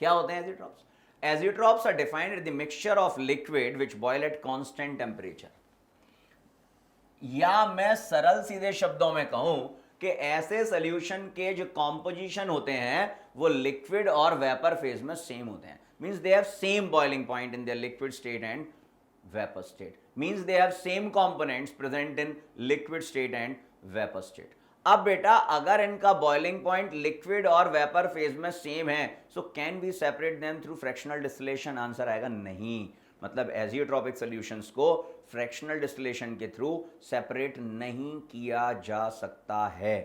क्या होते हैं azeotropes? Azeotropes are defined at the mixture of liquid which boil at constant temperature. या मैं सरल सीधे शब्दों में कहूं कि ऐसे सॉल्यूशन के जो कॉम्पोजिशन होते हैं वो लिक्विड और वेपर फेज में सेम होते हैं, means they have same boiling point in their liquid state and vapour state, means they have same components present in liquid state and vapour state. अब बेटा अगर इनका बॉइलिंग पॉइंट लिक्विड और vapour phase में same है, so can we separate them through fractional distillation? Answer आएगा नहीं। मतलब एजियोट्रॉपिक सॉल्यूशंस को फ्रैक्शनल डिस्टिलेशन के थ्रू सेपरेट नहीं किया जा सकता है।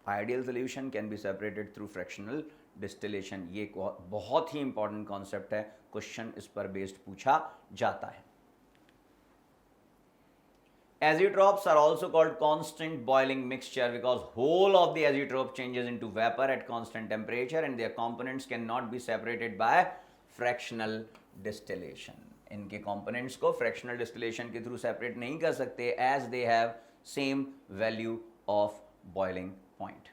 Ideal solution can be separated through fractional distillation. ये बहुत ही इंपॉर्टेंट कॉन्सेप्ट है, क्वेश्चन इस पर बेस्ड पूछा जाता है। Azeotrops are also called constant boiling mixture because whole of the azeotrope changes into vapor at constant temperature and their components cannot be separated by fractional distillation. इनके components को fractional distillation के through separate नहीं कर सकते as they have same value of boiling point.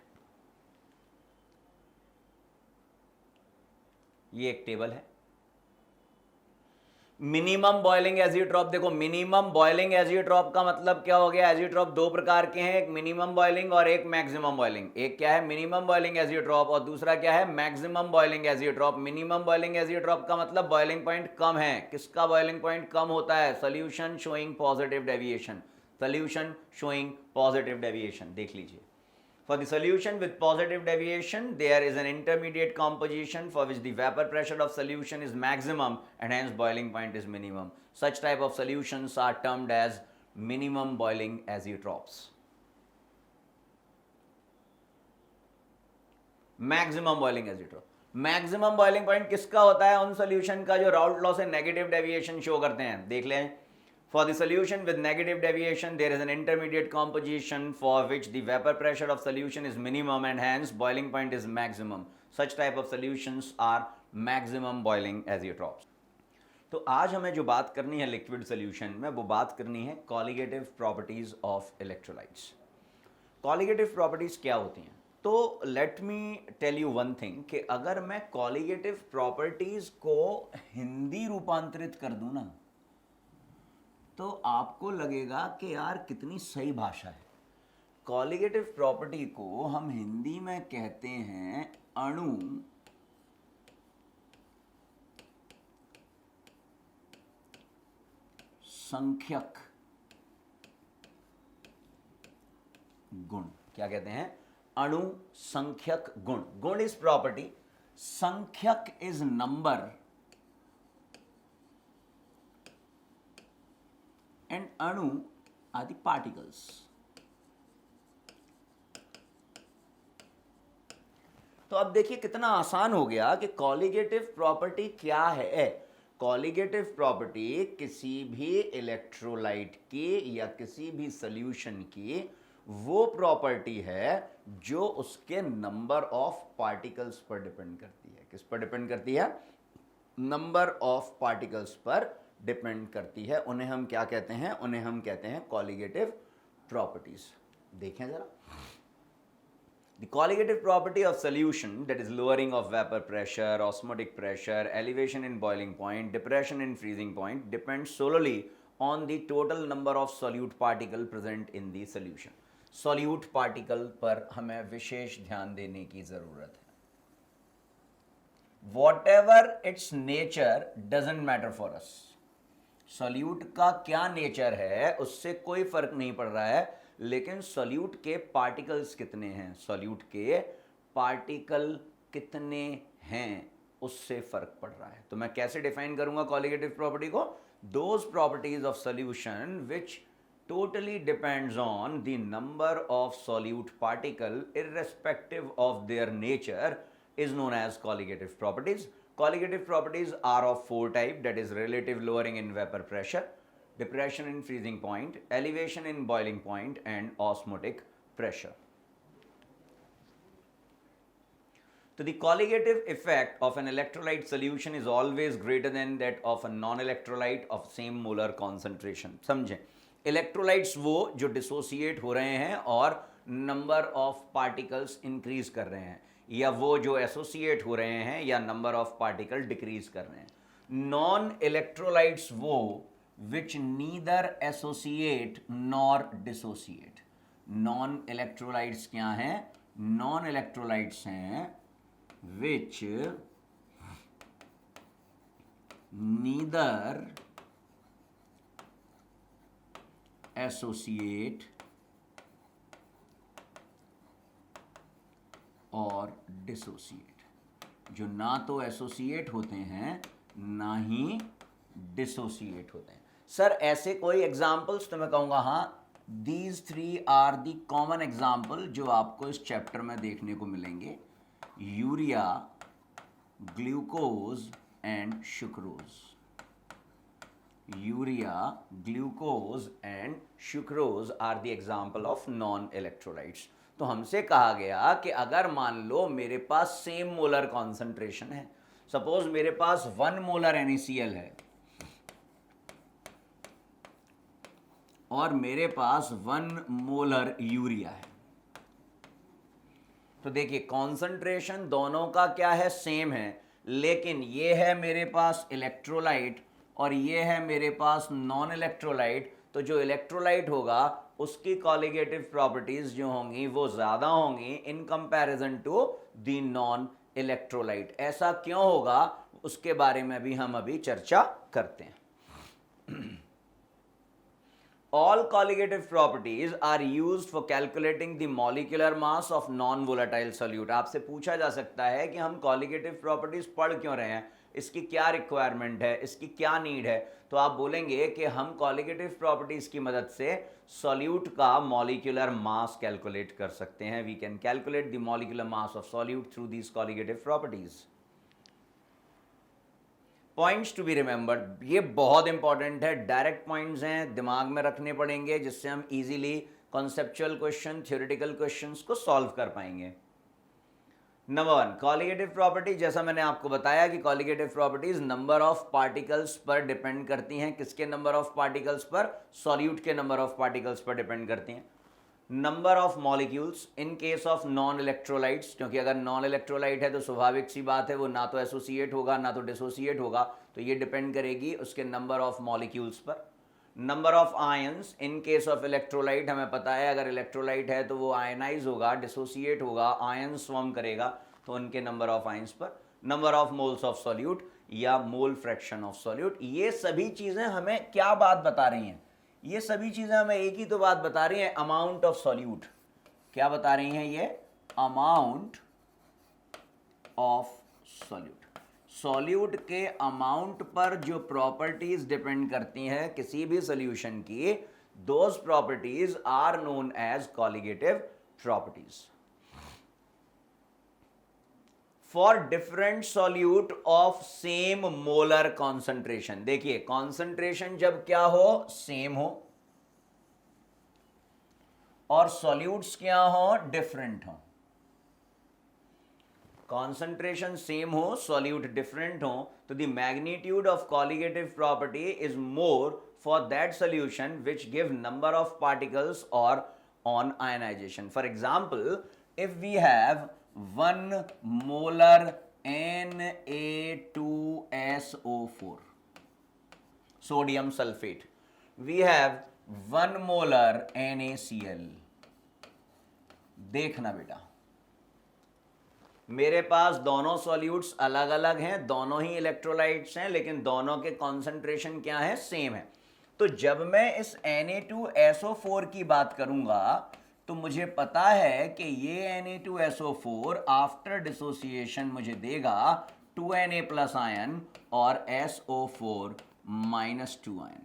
ये एक table है। Minimum boiling azeotrope, देखो मिनिमम बॉइलिंग एजियोट्रॉप का मतलब क्या हो गया? एजियोट्रॉप दो प्रकार के हैं, एक मिनिमम बॉइलिंग और एक मैक्सिमम बॉइलिंग। एक क्या है? मिनिमम बॉइलिंग एजियोट्रॉप और दूसरा क्या है? Maximum boiling azeotrope. Minimum boiling azeotrope का मतलब बॉइलिंग पॉइंट कम है। किसका बॉइलिंग पॉइंट कम होता है? Solution showing positive deviation, solution showing positive deviation. देख लीजिए, for the solution with positive deviation, there is an intermediate composition for which the vapor pressure of solution is maximum and hence boiling point is minimum. Such type of solutions are termed as minimum boiling azeotrops. Maximum boiling azeotrop. Maximum boiling point किसका होता है? उन solution का जो Raoult law से negative deviation show करते हैं। देख लें, for the solution with negative deviation, there is an intermediate composition for which the vapor pressure of solution is minimum and hence boiling point is maximum. Such type of solutions are maximum boiling azeotrops. तो आज हमें जो बात करनी है liquid solution में, वो बात करनी है colligative properties of electrolytes. Colligative properties क्या होती हैं? तो let me tell you one thing कि अगर मैं कॉलिगेटिव प्रॉपर्टीज को हिंदी रूपांतरित कर दूं ना, तो आपको लगेगा कि यार कितनी सही भाषा है। कॉलिगेटिव प्रॉपर्टी को हम हिंदी में कहते हैं अणु संख्यक गुण। क्या कहते हैं? अणु संख्यक गुण। गुण इज प्रॉपर्टी, संख्यक is number and anu are the particles. तो अब देखिए कितना आसान हो गया कि कॉलिगेटिव प्रॉपर्टी क्या है। कॉलिगेटिव प्रॉपर्टी किसी भी इलेक्ट्रोलाइट की या किसी भी सॉल्यूशन की वो प्रॉपर्टी है जो उसके नंबर ऑफ पार्टिकल्स पर डिपेंड करती है। किस पर डिपेंड करती है? नंबर ऑफ पार्टिकल्स पर डिपेंड करती है। उन्हें हम क्या कहते हैं? उन्हें हम कहते हैं कॉलिगेटिव प्रॉपर्टीज। देखें जरा, the colligative property of solution, that is lowering of vapour pressure, osmotic pressure, elevation in boiling point, depression in freezing point, depends solely on the total number of solute particle present in the solution. Solute particle पर हमें विशेष ध्यान देने की जरूरत है। Whatever its nature doesn't matter for us. Solute का क्या nature है उससे कोई फर्क नहीं पड़ रहा है, लेकिन सॉल्यूट के पार्टिकल्स कितने हैं, सॉल्यूट के पार्टिकल कितने हैं उससे फर्क पड़ रहा है। तो मैं कैसे डिफाइन करूंगा कॉलिगेटिव प्रॉपर्टी को? Those properties of solution which totally depends on the number of solute particle irrespective of their nature is known as colligative properties. Colligative properties are of four types, that is relative lowering in vapor pressure, depression in freezing point, elevation in boiling point and osmotic pressure. So the colligative effect of an electrolyte solution is always greater than that of a non-electrolyte of same molar concentration. समझें, electrolytes वो जो dissociate हो रहे हैं और number of particles increase कर रहे हैं। या वो जो एसोसिएट हो रहे हैं या नंबर ऑफ पार्टिकल डिक्रीज कर रहे हैं। नॉन इलेक्ट्रोलाइट्स वो which neither associate nor dissociate. Non electrolytes क्या हैं? नॉन इलेक्ट्रोलाइट्स हैं विच नीदर एसोसिएट और डिसोसिएट, जो ना तो एसोसिएट होते हैं ना ही डिसोसिएट होते हैं। सर ऐसे कोई एग्जाम्पल्स? तो मैं कहूंगा हाँ, these three are the common example जो आपको इस चैप्टर में देखने को मिलेंगे, urea, glucose and sucrose. Urea, glucose and sucrose are the example of non electrolytes. तो हमसे कहा गया कि अगर मान लो मेरे पास सेम मोलर कॉन्सेंट्रेशन है, सपोज मेरे पास 1 मोलर NaCl है और मेरे पास 1 मोलर यूरिया है, तो देखिए कॉन्सेंट्रेशन दोनों का क्या है? सेम है, लेकिन ये है मेरे पास इलेक्ट्रोलाइट और ये है मेरे पास नॉन इलेक्ट्रोलाइट। तो जो इलेक्ट्रोलाइट होगा उसकी कॉलिगेटिव प्रॉपर्टीज जो होंगी वो ज्यादा होंगी in comparison to the non electrolyte. ऐसा क्यों होगा उसके बारे में भी हम अभी चर्चा करते हैं। All colligative properties are used for calculating the molecular mass of non-volatile solute। आपसे पूछा जा सकता है कि हम colligative properties पढ़ क्यों रहे हैं, इसकी क्या रिक्वायरमेंट है, इसकी क्या नीड है। तो आप बोलेंगे कि हम colligative properties की मदद से solute का molecular mass कैलकुलेट कर सकते हैं। We can calculate the molecular mass of solute through these colligative properties। Points to be remembered, ये बहुत इंपॉर्टेंट है, डायरेक्ट पॉइंट्स हैं, दिमाग में रखने पड़ेंगे जिससे हम easily conceptual question, theoretical questions को सॉल्व कर पाएंगे। Number 1, colligative property. जैसा मैंने आपको बताया कि colligative properties number of particles पर डिपेंड करती हैं। किसके नंबर ऑफ पार्टिकल्स पर? सॉल्यूट के नंबर ऑफ पार्टिकल्स पर डिपेंड करती हैं। Number of molecules in case of non electrolytes, क्योंकि अगर नॉन इलेक्ट्रोलाइट है तो स्वाभाविक सी बात है वो ना तो एसोसिएट होगा ना तो डिसोसिएट होगा, तो ये डिपेंड करेगी उसके नंबर ऑफ मॉलिक्यूल्स पर। Number of ions in case of electrolyte, हमें पता है अगर इलेक्ट्रोलाइट है तो वो आयनाइज होगा, डिसोसिएट होगा, आयन फॉर्म करेगा, तो उनके नंबर ऑफ आयंस पर। Number of moles of solute या मोल फ्रैक्शन ऑफ सॉल्यूट। ये सभी चीजें हमें क्या बात बता रही हैं? ये सभी चीजें हमें एक ही तो बात बता रही हैं, अमाउंट ऑफ सॉल्यूट। क्या बता रही हैं ये? Amount of solute. सॉल्यूट के अमाउंट पर जो प्रॉपर्टीज डिपेंड करती हैं किसी भी सॉल्यूशन की, those properties are known as colligative properties. For different solute of same molar concentration. देखिए कॉन्सेंट्रेशन जब क्या हो? सेम हो, और सॉल्यूट्स क्या हो? डिफरेंट हो। कॉन्सेंट्रेशन सेम हो, सॉल्यूट डिफरेंट हो, तो the magnitude of colligative property is more for that solution which give number of particles और on ionisation. For example, if we have 1 molar Na2SO4 sodium sulfate, we have 1 molar NaCl। देखना बेटा, मेरे पास दोनों solutes अलग अलग हैं, दोनों ही electrolytes हैं, लेकिन दोनों के कॉन्सेंट्रेशन क्या है? सेम है। तो जब मैं इस Na2SO4 की बात करूंगा तो मुझे पता है कि ये Na2SO4 आफ्टर डिसोसिएशन मुझे देगा 2Na प्लस आयन और SO4 माइनस 2 आयन।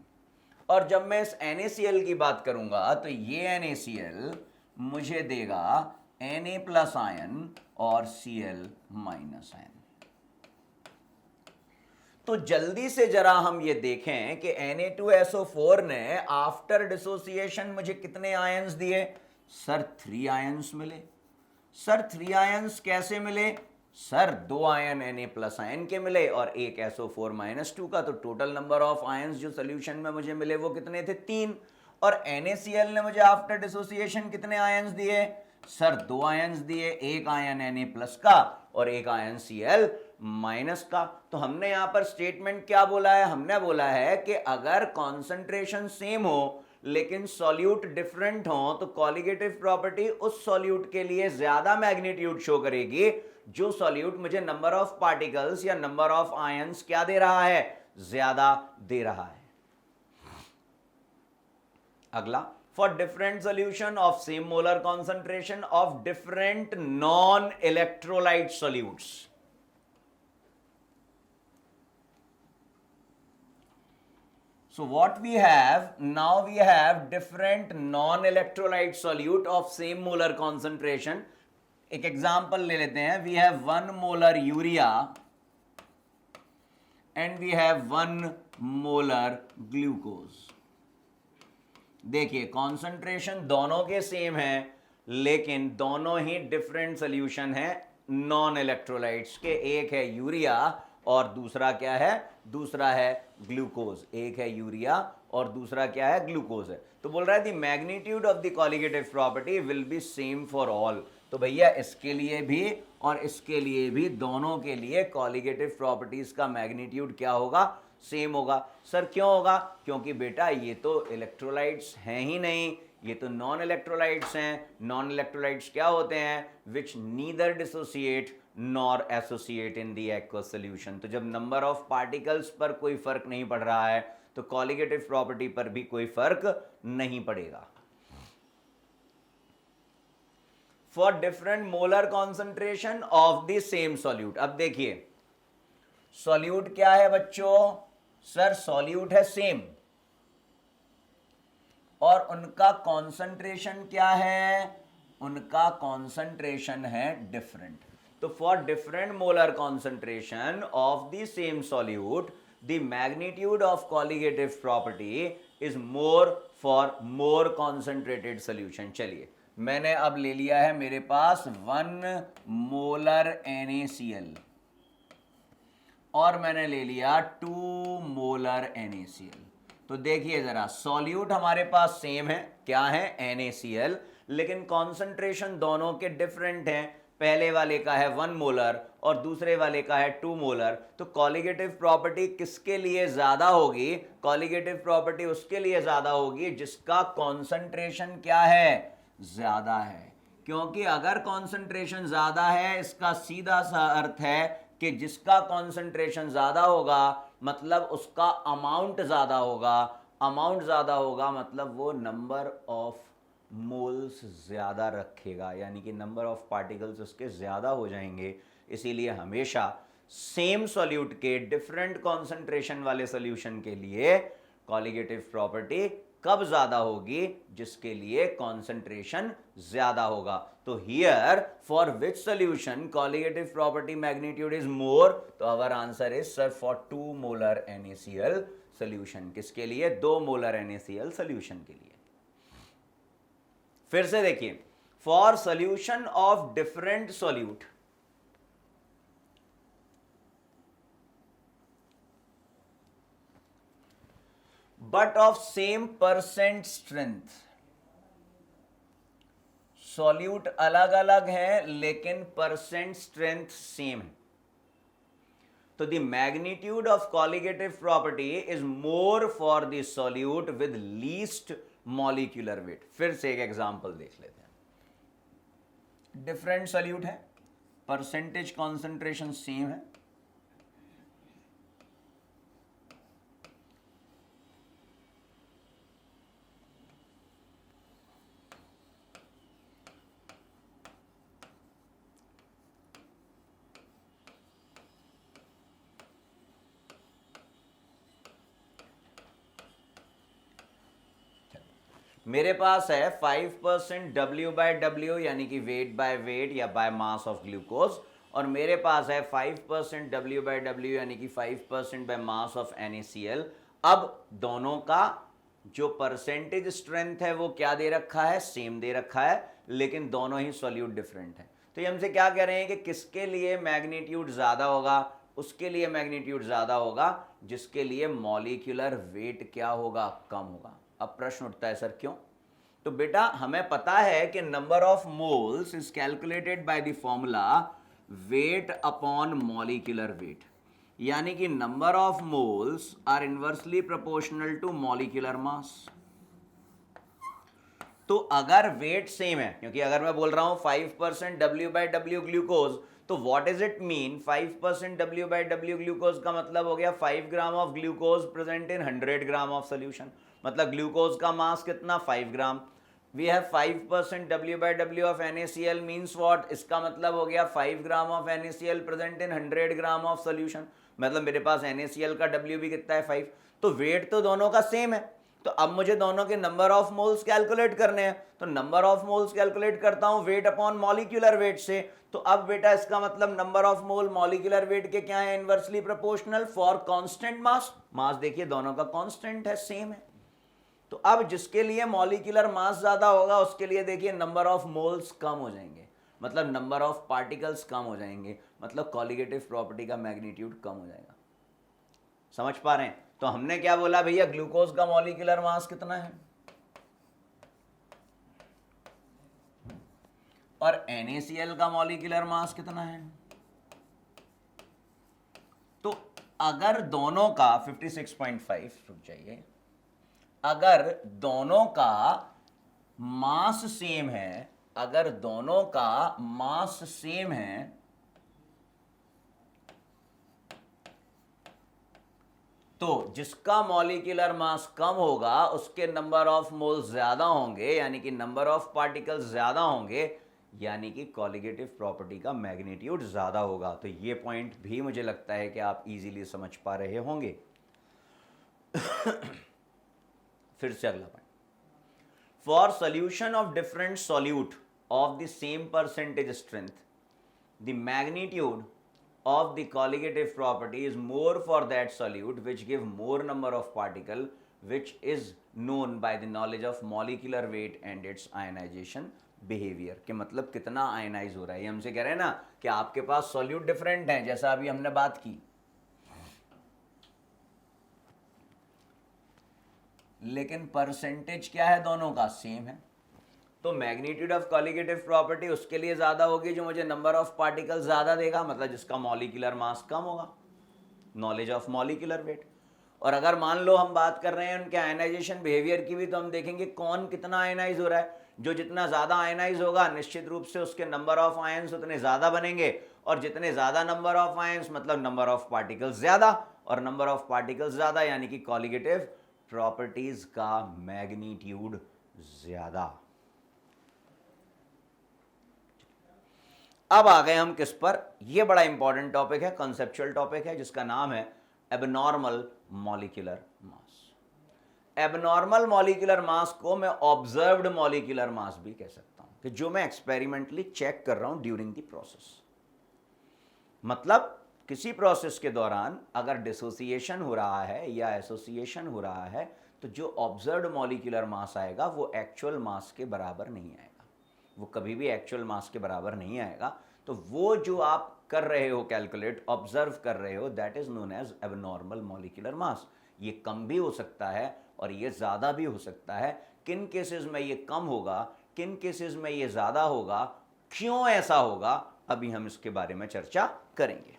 और जब मैं इस NaCl की बात करूंगा तो ये NaCl मुझे देगा Na प्लस आयन और Cl माइनस आयन। तो जल्दी से जरा हम ये देखें कि Na2SO4 ने आफ्टर डिसोसिएशन मुझे कितने आयन्स दिए? सर 3 आयन्स मिले। सर 3 आयन्स कैसे मिले? Sir 2 ion Na plus ion के मिले और एक SO4 माइनस 2 का। तो टोटल नंबर ऑफ आयन्स जो सोल्यूशन में मुझे मिले वो कितने थे? 3। और NaCl ने मुझे आफ्टर डिसोसिएशन कितने आयन्स दिए? सर 2 आयंस दिए, एक आयन Na+ का और एक आयन Cl- का। तो हमने यहां पर स्टेटमेंट क्या बोला है? हमने बोला है कि अगर कॉन्सेंट्रेशन सेम हो लेकिन सॉल्यूट डिफरेंट हो तो कॉलिगेटिव प्रॉपर्टी उस सॉल्यूट के लिए ज्यादा मैग्नीट्यूड शो करेगी जो सॉल्यूट मुझे नंबर ऑफ पार्टिकल्स या नंबर ऑफ आयंस क्या दे रहा है? ज्यादा दे रहा है। अगला, for different solution of same molar concentration of different non electrolyte solutes. So what we have now, we have different non-electrolyte solute of same molar concentration. एक example ले लेते हैं. We have 1 molar urea and we have 1 molar glucose. देखिए concentration दोनों के same है लेकिन दोनों ही डिफरेंट सोल्यूशन है नॉन इलेक्ट्रोलाइट्स के. एक है यूरिया और दूसरा क्या है? दूसरा है ग्लूकोज. एक है यूरिया और दूसरा क्या है? ग्लूकोज है. तो बोल रहा है the magnitude of the colligative property will be same for all. तो भैया इसके लिए भी और इसके लिए भी, दोनों के लिए कॉलिगेटिव प्रॉपर्टीज का मैग्नीट्यूड क्या होगा? सेम होगा. सर क्यों होगा? क्योंकि बेटा ये तो इलेक्ट्रोलाइट्स हैं ही नहीं, ये तो नॉन इलेक्ट्रोलाइट्स हैं. नॉन इलेक्ट्रोलाइट्स क्या होते हैं? Which neither dissociate nor associate in the aqueous solution. तो जब नंबर ऑफ पार्टिकल्स पर कोई फर्क नहीं पड़ रहा है तो कॉलिगेटिव प्रॉपर्टी पर भी कोई फर्क नहीं पड़ेगा. For different molar concentration of the same solute. अब देखिए सॉल्यूट क्या है बच्चों? सर सॉल्यूट है सेम और उनका कॉन्सेंट्रेशन क्या है? उनका कॉन्सेंट्रेशन है डिफरेंट. तो for different molar concentration of the same solute the magnitude of colligative property is more for more concentrated solution. चलिए मैंने अब ले लिया है मेरे पास 1 मोलर NaCl और मैंने ले लिया 2 मोलर NaCl. तो देखिए जरा सॉल्यूट हमारे पास सेम है, क्या है? NaCl, लेकिन कॉन्सेंट्रेशन दोनों के डिफरेंट हैं. पहले वाले का है 1 मोलर और दूसरे वाले का है 2 मोलर. तो कॉलिगेटिव प्रॉपर्टी किसके लिए ज्यादा होगी? कॉलिगेटिव प्रॉपर्टी उसके लिए ज्यादा होगी जिसका कॉन्सेंट्रेशन क्या है? ज्यादा है. क्योंकि अगर कॉन्सेंट्रेशन ज्यादा है इसका सीधा सा अर्थ है कि जिसका कॉन्सेंट्रेशन ज्यादा होगा मतलब उसका अमाउंट ज्यादा होगा. अमाउंट ज्यादा होगा मतलब वो नंबर ऑफ मोल्स ज्यादा रखेगा, यानी कि नंबर ऑफ पार्टिकल्स उसके ज्यादा हो जाएंगे. इसीलिए हमेशा सेम सॉल्यूट के डिफरेंट कॉन्सेंट्रेशन वाले सॉल्यूशन के लिए कॉलिगेटिव प्रॉपर्टी कब ज्यादा होगी? जिसके लिए कॉन्सेंट्रेशन ज्यादा होगा. तो here for which solution colligative property magnitude is more? तो our answer is sir for 2 molar NaCl solution. किसके लिए? 2 मोलर NaCl सोल्यूशन के लिए. फिर से देखिए for solution of different solute but of same percent strength. Solute अलग अलग है लेकिन परसेंट स्ट्रेंथ सेम है. तो the magnitude of colligative property is more for the solute with least molecular weight. फिर से एक एग्जांपल देख लेते हैं. डिफरेंट सॉल्यूट है, परसेंटेज कॉन्सेंट्रेशन सेम है, मेरे पास है 5% W/W यानी कि वेट बाय वेट या बाय मास ऑफ ग्लूकोज और मेरे पास है 5% W/W यानी कि 5% बाय मास ऑफ NaCl. अब दोनों का जो परसेंटेज स्ट्रेंथ है वो क्या दे रखा है? सेम दे रखा है, लेकिन दोनों ही सॉल्यूट डिफरेंट है. तो ये हमसे क्या कह रहे हैं कि किसके लिए मैग्नीट्यूड ज्यादा होगा? उसके लिए मैग्नीट्यूड ज्यादा होगा जिसके लिए मॉलिक्यूलर वेट क्या होगा? कम होगा. अब प्रश्न उठता है सर क्यों? तो बेटा हमें पता है कि number of moles is calculated by the formula weight upon molecular weight, यानी कि number of moles are inversely proportional to molecular mass. तो अगर वेट सेम है, क्योंकि अगर मैं बोल रहा हूं 5% W/W ग्लूकोज, तो what is it mean 5% W/W glucose का मतलब हो गया 5 gram of glucose present in 100 gram of solution, मतलब ग्लूकोज का मास कितना 5 gram. We have 5% W/W of NaCl means what, इसका मतलब हो गया 5 gram of NaCl present in 100 gram of solution, मतलब मेरे पास NaCl का W भी कितना है 5। तो वेट तो दोनों का सेम है, तो अब मुझे दोनों के नंबर ऑफ मोल्स कैलकुलेट करने हैं, तो नंबर ऑफ मोल्स कैलकुलेट करता हूं वेट अपॉन मॉलिक्यूलर वेट से। तो अब बेटा इसका मतलब number of mole molecular weight के क्या है, inversely proportional for constant mass. Mass देखिए दोनों का कांस्टेंट है, सेम है। तो अब जिसके लिए मॉलिक्यूलर मास ज्यादा होगा उसके लिए देखिए नंबर ऑफ मोल्स कम हो जाएंगे, मतलब नंबर ऑफ पार्टिकल्स कम हो जाएंगे, मतलब कॉलिगेटिव प्रॉपर्टी का मैग्नीट्यूड कम हो जाएगा। समझ पा रहे हैं? तो हमने क्या बोला भैया, ग्लूकोज का मॉलिक्यूलर मास कितना है और NaCl का मॉलिक्यूलर मास कितना है। तो अगर दोनों का 56.5, रुक जाइए, अगर दोनों का मास सेम है, अगर दोनों का मास सेम है तो जिसका मॉलिक्यूलर मास कम होगा उसके नंबर ऑफ मोल्स ज्यादा होंगे, यानी कि नंबर ऑफ पार्टिकल्स ज्यादा होंगे, यानी कि कॉलिगेटिव प्रॉपर्टी का मैग्नीट्यूड ज्यादा होगा। तो ये पॉइंट भी मुझे लगता है कि आप इजीली समझ पा रहे होंगे। फिर से अगला point, for solution of different solute of the same percentage strength the magnitude of the colligative property is more for that solute which give more number of particle, which is known by the knowledge of molecular weight and its ionization behavior। के मतलब कितना ionise हो रहा है, ये हमसे कह रहे हैं ना कि आपके पास सॉल्यूट डिफरेंट है, जैसा अभी हमने बात की, लेकिन परसेंटेज क्या है दोनों का सेम है। तो मैग्नीट्यूड ऑफ कॉलिगेटिव प्रॉपर्टी उसके लिए ज्यादा होगी जो मुझे नंबर ऑफ पार्टिकल ज्यादा देगा, मतलब जिसका मॉलिक्यूलर मास कम होगा, नॉलेज ऑफ मॉलिक्यूलर वेट। और अगर मान लो हम बात कर रहे हैं उनके आयनाइजेशन बिहेवियर की भी, तो हम देखेंगे कौन कितना आयनाइज हो रहा है। जो जितना ज्यादा आयनाइज होगा निश्चित रूप से उसके नंबर ऑफ आयंस उतने ज्यादा बनेंगे, और जितने ज्यादा नंबर ऑफ आयंस मतलब नंबर ऑफ पार्टिकल्स ज्यादा, और नंबर ऑफ पार्टिकल्स ज्यादा यानी कि कॉलिगेटिव प्रॉपर्टीज का मैग्नीट्यूड ज्यादा। अब आ गए हम किस पर, यह बड़ा इंपॉर्टेंट टॉपिक है, कॉन्सेप्चुअल टॉपिक है, जिसका नाम है एबनॉर्मल मॉलिक्यूलर मास। एबनॉर्मल मॉलिक्यूलर मास को मैं ऑब्जर्व्ड मॉलिक्यूलर मास भी कह सकता हूं, कि जो मैं एक्सपेरिमेंटली चेक कर रहा हूं ड्यूरिंग द प्रोसेस। मतलब किसी प्रोसेस के दौरान अगर डिसोसिएशन हो रहा है या एसोसिएशन हो रहा है, तो जो ऑब्जर्व्ड मॉलिक्यूलर मास आएगा वो एक्चुअल मास के बराबर नहीं आएगा, वो कभी भी एक्चुअल मास के बराबर नहीं आएगा। तो वो जो आप कर रहे हो कैलकुलेट, ऑब्जर्व कर रहे हो, that is known as abnormal molecular mass. ये कम भी हो सकता है और ये ज़्यादा भी हो सकता है। किन केसेस में ये कम होगा, किन केसेस में ये ज़्यादा होगा, क्यों ऐसा होगा, अभी हम इसके बारे में चर्चा करेंगे।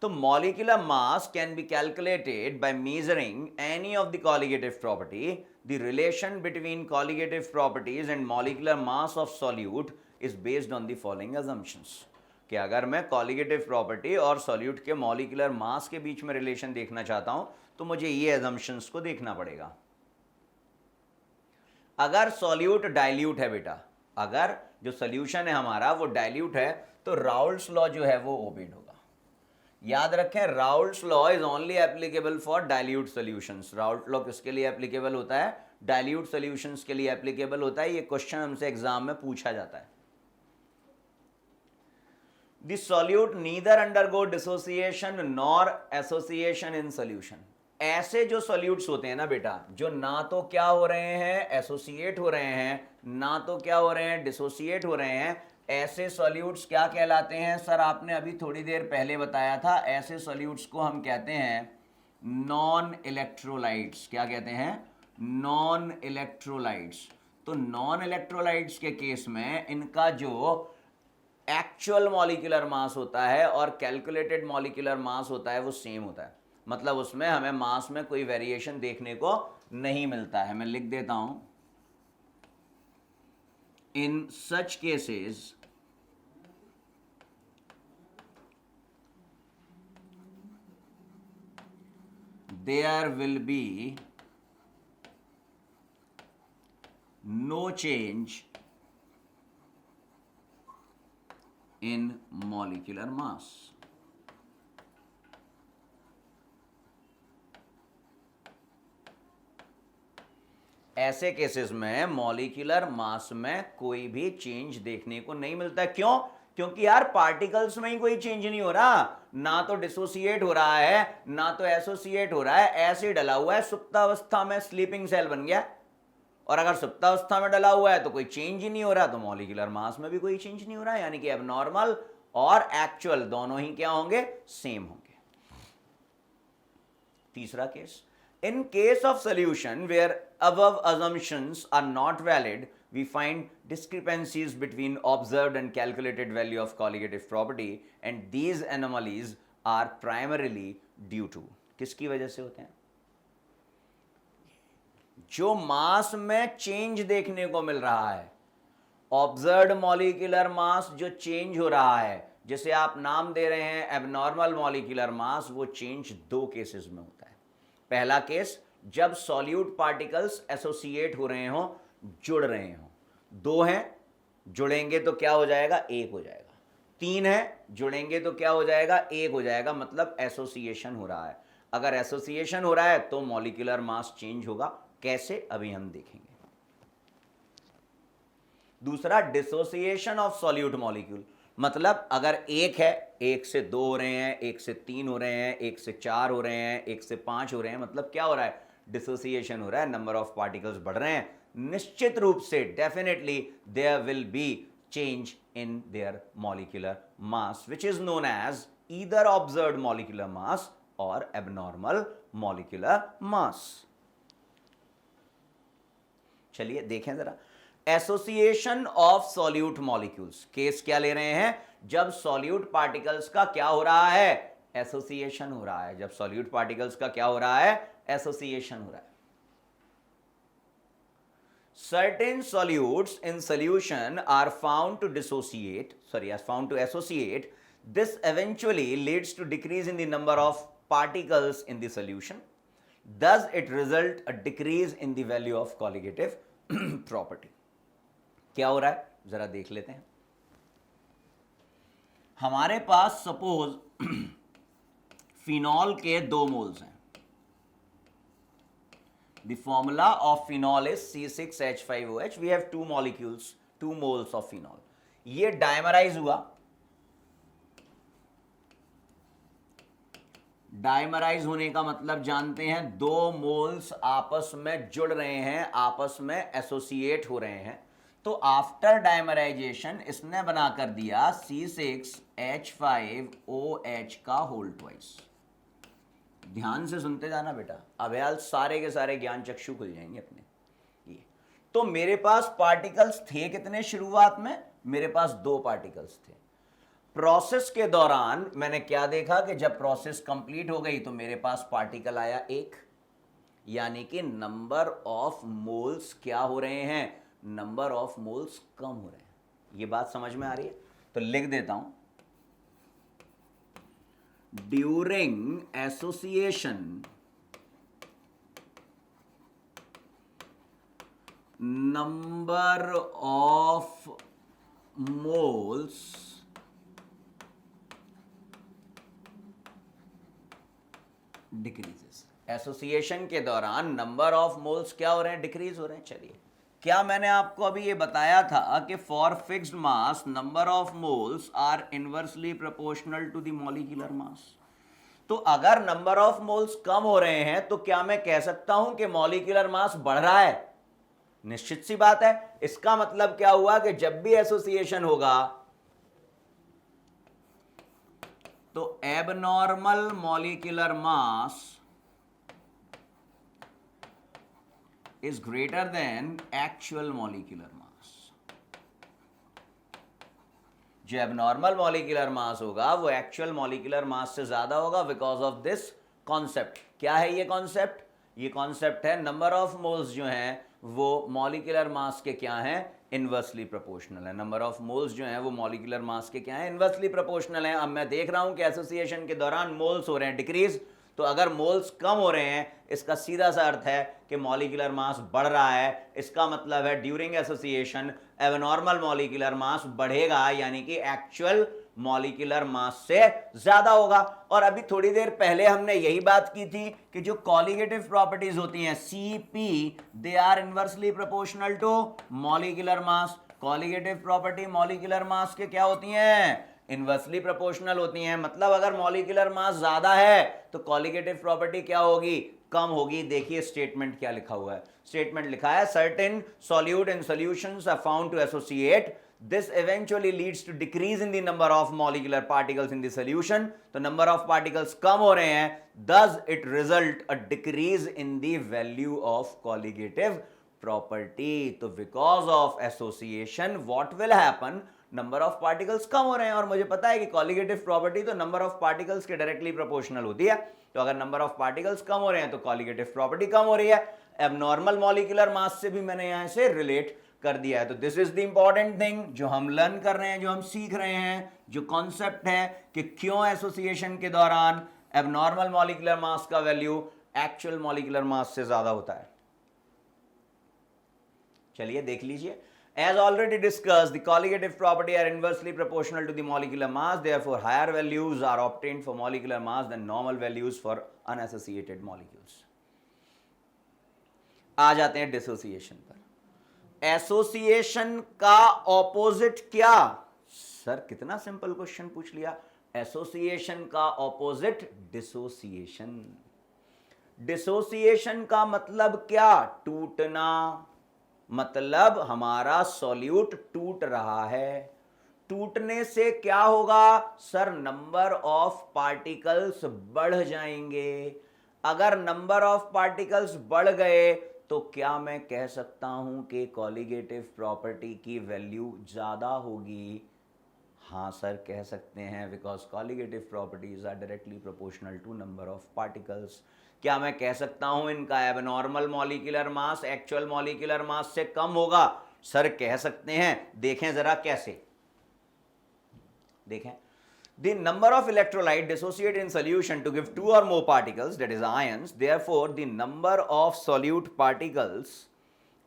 तो molecular mass can be calculated by measuring any of the colligative property. The relation between colligative properties and molecular mass of solute is based on the following assumptions। कि अगर मैं colligative property और solute के molecular mass के बीच में relation देखना चाहता हूं तो मुझे ये assumptions को देखना पड़ेगा। अगर solute dilute है बेटा, अगर जो solution है हमारा वो dilute है, तो राउल्ट्स लॉ जो है वो ओबेड होगा। याद रखें, Raoult's law is only applicable for dilute solutions. Raoult law किसके लिए एप्लीकेबल होता है, डाइल्यूट सॉल्यूशंस के लिए एप्लीकेबल होता है। ये क्वेश्चन हमसे एग्जाम में पूछा जाता है। The solute neither undergo dissociation nor association in solution. ऐसे जो सॉल्यूट्स होते हैं ना बेटा, जो ना तो क्या हो रहे हैं एसोसिएट हो रहे हैं, ना तो क्या हो रहे हैं डिसोसिएट हो रहे हैं, ऐसे सॉल्यूट्स क्या कहलाते हैं सर? आपने अभी थोड़ी देर पहले बताया था, ऐसे सॉल्यूट्स को हम कहते हैं नॉन इलेक्ट्रोलाइट्स। क्या कहते हैं? Non electrolytes. तो नॉन इलेक्ट्रोलाइट्स के केस में इनका जो एक्चुअल मॉलिक्यूलर मास होता है और कैलकुलेटेड मॉलिक्यूलर मास होता है वो सेम होता है, मतलब उसमें हमें मास में कोई वेरिएशन देखने को नहीं मिलता है। मैं लिख देता हूं, in such cases there will be no change in molecular mass। ऐसे केसेस में मॉलिक्यूलर मास में कोई भी चेंज देखने को नहीं मिलता। क्यों? क्योंकि यार पार्टिकल्स में ही कोई चेंज नहीं हो रहा, ना तो डिसोसिएट हो रहा है ना तो एसोसिएट हो रहा है, ऐसे डला हुआ है सुप्तावस्था में, स्लीपिंग सेल बन गया। और अगर सुप्तावस्था में डला हुआ है तो कोई चेंज ही नहीं हो रहा, तो मॉलिक्यूलर मास में भी कोई चेंज नहीं हो रहा है, यानी कि एबनॉर्मल और एक्चुअल दोनों ही क्या होंगे? सेम होंगे। तीसरा case, in case of solution where above assumptions are not valid, we find discrepancies between observed and calculated value of colligative property, and these anomalies are primarily due to, किसकी वजह से होते हैं? जो मास में चेंज देखने को मिल रहा है, ऑब्जर्व्ड मॉलिक्यूलर मास जो चेंज हो रहा है, जिसे आप नाम दे रहे हैं एबनॉर्मल मॉलिक्यूलर मास, वो चेंज दो केसेस में होता है। पहला केस, जब सॉल्यूट पार्टिकल्स एसोसिएट हो रहे हो, जुड़ रहे हो। दो हैं, जुड़ेंगे तो क्या हो जाएगा? एक हो जाएगा। तीन है, जुड़ेंगे तो क्या हो जाएगा? एक हो जाएगा, मतलब एसोसिएशन हो रहा है। अगर एसोसिएशन हो रहा है तो मॉलिक्यूलर मास चेंज होगा। कैसे? अभी हम देखेंगे। दूसरा, डिसोसिएशन ऑफ सॉल्यूट मॉलिक्यूल, मतलब अगर एक है, एक से दो हो रहे हैं, एक से तीन हो रहे हैं, एक से चार हो रहे हैं, एक से पांच हो रहे हैं, मतलब क्या हो रहा है? डिसोसिएशन हो रहा है, नंबर ऑफ पार्टिकल्स बढ़ रहे हैं। निश्चित रूप से definitely there will be change in their molecular mass, which is known as either observed molecular mass और एबनॉर्मल मॉलिक्यूलर मास। चलिए देखें जरा, association of solute molecules. Case क्या ले रहे हैं? जब सॉल्यूट पार्टिकल्स का क्या हो रहा है? एसोसिएशन हो रहा है। जब सॉल्यूट पार्टिकल्स का क्या हो रहा है? एसोसिएशन हो रहा है। Certain solutes in solution are found to associate. This eventually leads to decrease in the number of particles in the solution. Thus, it results a decrease in the value of colligative property. क्या हो रहा है? जरा देख लेते हैं। हमारे पास suppose phenol के 2 मोल्स हैं। The formula of phenol is C6H5OH. We have 2 molecules, 2 moles of phenol. ये डायमराइज हुआ। डायमराइज होने का मतलब जानते हैं, 2 मोल्स आपस में जुड़ रहे हैं, आपस में एसोसिएट हो रहे हैं। तो आफ्टर डायमराइजेशन इसने बनाकर दिया C6H5OH का होल ट्वाइस। ध्यान से सुनते जाना बेटा, अभ्याल सारे के सारे ज्ञान चक्षु खुल जाएंगे अपने। ये तो मेरे पास पार्टिकल्स थे कितने शुरुआत में? मेरे पास 2 पार्टिकल्स थे। प्रोसेस के दौरान मैंने क्या देखा कि जब प्रोसेस कंप्लीट हो गई तो मेरे पास पार्टिकल आया 1, यानी कि नंबर ऑफ मोल्स क्या हो रहे हैं? नंबर ऑफ मोल्स कम हो रहे हैं। ये बात समझ में आ रही है? तो लिख देता हूं, during association number of moles decreases। Association के दौरान नंबर ऑफ मोल्स क्या हो रहे हैं? डिक्रीज हो रहे हैं। चलिए, क्या मैंने आपको अभी ये बताया था कि for fixed mass number of moles are inversely proportional to the molecular mass. तो अगर नंबर ऑफ मोल्स कम हो रहे हैं तो क्या मैं कह सकता हूं कि मॉलिक्यूलर मास बढ़ रहा है? निश्चित सी बात है। इसका मतलब क्या हुआ कि जब भी एसोसिएशन होगा तो abnormal molecular mass is greater than actual molecular mass. जो एबनॉर्मल मॉलिक्यूलर मास होगा वो एक्चुअल मॉलिक्यूलर मास से ज्यादा होगा बिकॉज ऑफ दिस कॉन्सेप्ट. क्या है ये कॉन्सेप्ट? ये कॉन्सेप्ट है नंबर ऑफ मोल्स जो हैं वो मॉलिक्यूलर मास के क्या हैं, इनवर्सली प्रोपोर्शनल है. नंबर ऑफ मोल्स जो हैं वो मॉलिक्यूलर मास के क्या हैं, इनवर्सली प्रोपोर्शनल है. अब मैं देख रहा हूं कि एसोसिएशन के दौरान मोल्स हो रहे हैं डिक्रीज, तो अगर मोल्स कम हो रहे हैं इसका सीधा सा अर्थ है कि मॉलिक्यूलर मास बढ़ रहा है. इसका मतलब है ड्यूरिंग एसोसिएशन एबनॉर्मल मॉलिक्यूलर मास बढ़ेगा, यानी कि एक्चुअल मॉलिक्यूलर मास से ज्यादा होगा. और अभी थोड़ी देर पहले हमने यही बात की थी कि जो कॉलिगेटिव प्रॉपर्टीज होती हैं CP, they are inversely proportional to molecular mass. Colligative property molecular mass के क्या होती हैं, इनवर्सली प्रोपोर्शनल होती हैं. मतलब अगर मॉलिक्यूलर मास ज्यादा है तो कॉलिगेटिव प्रॉपर्टी क्या होगी, कम होगी. देखिए स्टेटमेंट क्या लिखा हुआ है. स्टेटमेंट लिखा है certain solute in solutions are found to associate. This eventually leads to decrease in the number of molecular particles in the solution. तो number of particles कम हो रहे हैं, thus it result a decrease in the value of colligative property. तो because of association what will happen, number of particles कम हो रहे हैं. और मुझे पता है कि colligative property तो number of particles के directly proportional होती है. तो अगर number of particles कम हो रहे हैं तो colligative property कम हो रही है. abnormal molecular mass से भी मैंने यहां से relate कर दिया है. तो this is the important thing जो हम लर्न कर रहे हैं, जो हम सीख रहे हैं, जो कॉन्सेप्ट है कि क्यों एसोसिएशन के दौरान एबनॉर्मल मॉलिक्यूलर मास का वैल्यू एक्चुअल मॉलिक्यूलर मास से ज्यादा होता है. चलिए देख लीजिए. As already discussed, the colligative property are inversely proportional to the molecular mass. Therefore, higher values are obtained for molecular mass than normal values for unassociated molecules. आ जाते हैं dissociation पर. एसोसिएशन का ऑपोजिट क्या? सर कितना simple question पूछ लिया. Association का opposite dissociation. Dissociation का मतलब क्या, टूटना. मतलब हमारा सॉल्यूट टूट रहा है. टूटने से क्या होगा सर, नंबर ऑफ पार्टिकल्स बढ़ जाएंगे. अगर नंबर ऑफ पार्टिकल्स बढ़ गए तो क्या मैं कह सकता हूं कि कॉलिगेटिव प्रॉपर्टी की वैल्यू ज्यादा होगी? हाँ सर कह सकते हैं, because colligative properties are directly proportional to number of particles. क्या मैं कह सकता हूं इनका abnormal molecular mass actual molecular mass से कम होगा? सर कह सकते हैं. देखें जरा कैसे. देखें, the number of electrolyte dissociate in solution to give two or more particles, that is ions. Therefore, the number of solute particles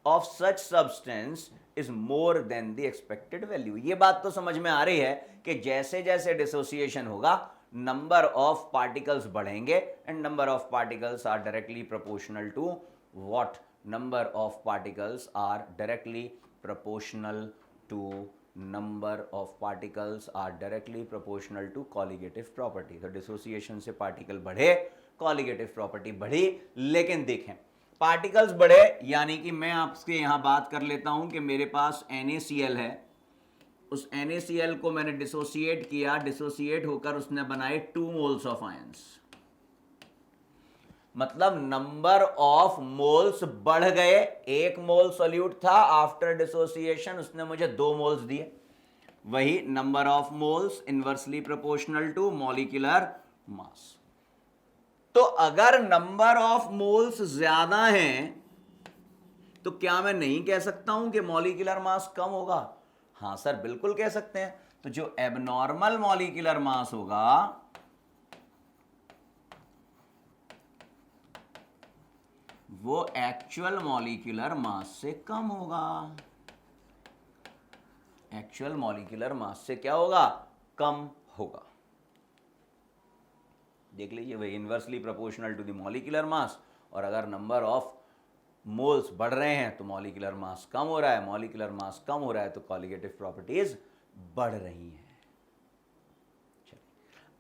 of such substance is more than the expected value. ये बात तो समझ में आ रही है कि जैसे जैसे dissociation होगा number of particles बढ़ेंगे, and number of particles are directly proportional to what? Number of particles are directly proportional to number of particles are directly proportional to colligative property. तो डिसोसिएशन से पार्टिकल बढ़े, colligative property बढ़ी. लेकिन देखें particles बढ़े यानी कि मैं आपसे यहां बात कर लेता हूं कि मेरे पास NaCl है. उस NaCl को मैंने डिसोसिएट किया, डिसोसिएट होकर उसने बनाए 2 मोल्स ऑफ आयंस. मतलब नंबर ऑफ मोल्स बढ़ गए. 1 मोल सॉल्यूट था, आफ्टर डिसोसिएशन उसने मुझे 2 मोल्स दिए. वही number of moles inversely proportional to molecular mass. तो अगर नंबर ऑफ मोल्स ज्यादा हैं तो क्या मैं नहीं कह सकता हूं कि मॉलिक्यूलर मास कम होगा? हां सर बिल्कुल कह सकते हैं. तो जो एबनॉर्मल मॉलिक्यूलर मास होगा वो एक्चुअल मॉलिक्यूलर मास से कम होगा. एक्चुअल मॉलिक्यूलर मास से क्या होगा, कम होगा. देख लीजिए वही inversely proportional to the molecular mass. और अगर नंबर ऑफ मोल्स बढ़ रहे हैं तो मॉलिक्यूलर मास कम हो रहा है. मॉलिक्यूलर मास कम हो रहा है तो कॉलिगेटिव प्रॉपर्टीज बढ़ रही हैं.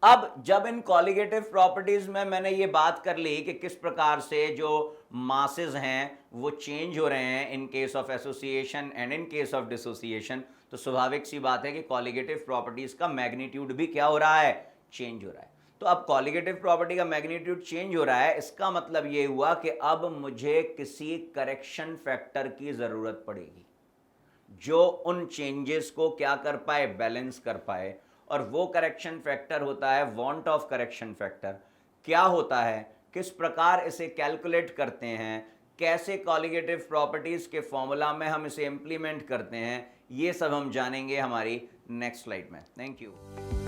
अब जब इन कॉलिगेटिव प्रॉपर्टीज में मैंने ये बात कर ली कि किस प्रकार से जो मासेस हैं वो चेंज हो रहे हैं in case of association and in case of dissociation, तो स्वाभाविक सी बात है कि कॉलिगेटिव प्रॉपर्टीज का मैग्नीट्यूड भी क्या हो रहा है, चेंज हो रहा है. तो अब कॉलिगेटिव प्रॉपर्टी का मैग्नीट्यूड चेंज हो रहा है, इसका मतलब ये हुआ कि अब मुझे किसी करेक्शन फैक्टर की जरूरत पड़ेगी जो उन चेंजेस को क्या कर पाए, बैलेंस कर पाए। और वो करेक्शन फैक्टर होता है वांट ऑफ करेक्शन फैक्टर। क्या होता है, किस प्रकार इसे कैलकुलेट करते हैं, कैसे कॉलिगेटिव प्रॉपर्टीज के फॉर्मूला में हम इसे इंप्लीमेंट करते हैं, ये सब हम जानेंगे हमारी नेक्स्ट स्लाइड में। Thank you.